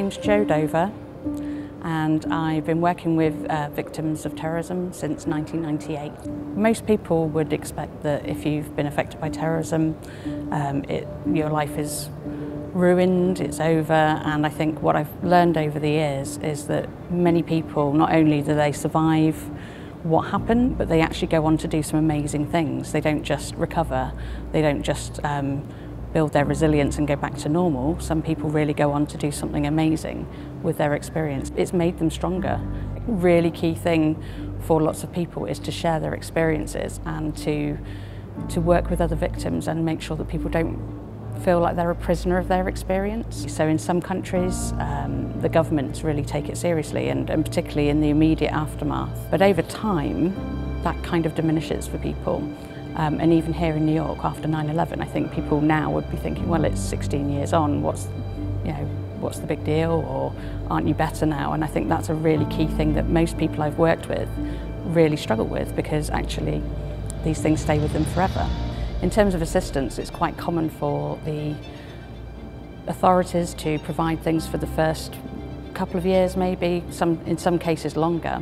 name's Jo Dover, and I've been working with victims of terrorism since 1998. Most people would expect that if you've been affected by terrorism, your life is ruined, it's over, and I think what I've learned over the years is that many people, not only do they survive what happened, but they actually go on to do some amazing things. They don't just recover, they don't just build their resilience and go back to normal. Some people really go on to do something amazing with their experience. It's made them stronger. A really key thing for lots of people is to share their experiences and to work with other victims and make sure that people don't feel like they're a prisoner of their experience. So in some countries, the governments really take it seriously, and particularly in the immediate aftermath. But over time, that kind of diminishes for people. And even here in New York, after 9/11, I think people now would be thinking, well, it's 16 years on, what's the big deal, or aren't you better now? And I think that's a really key thing that most people I've worked with really struggle with, because actually these things stay with them forever. In terms of assistance, it's quite common for the authorities to provide things for the first couple of years, maybe, in some cases longer.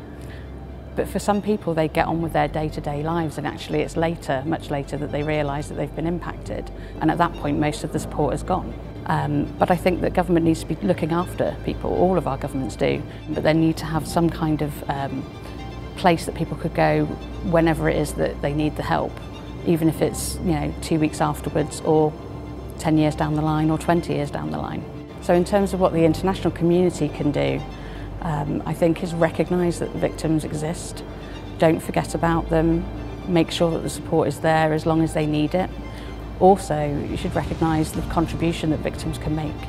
But for some people, they get on with their day-to-day lives, and actually it's later, much later, that they realise that they've been impacted. And at that point, most of the support is gone. But I think that government needs to be looking after people. All of our governments do. But they need to have some kind of place that people could go whenever it is that they need the help, even if it's 2 weeks afterwards, or 10 years down the line, or 20 years down the line. So in terms of what the international community can do, I think is recognise that victims exist, don't forget about them, make sure that the support is there as long as they need it. Also, you should recognise the contribution that victims can make.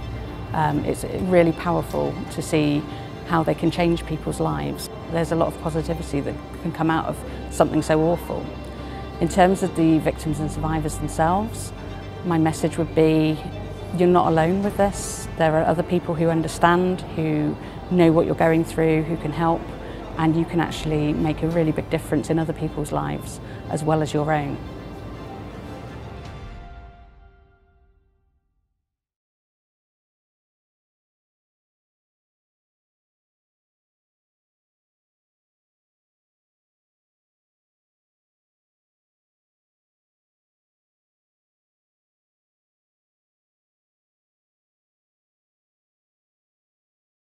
It's really powerful to see how they can change people's lives. There's a lot of positivity that can come out of something so awful. In terms of the victims and survivors themselves, my message would be, you're not alone with this. There are other people who understand, who know what you're going through, who can help, and you can actually make a really big difference in other people's lives as well as your own.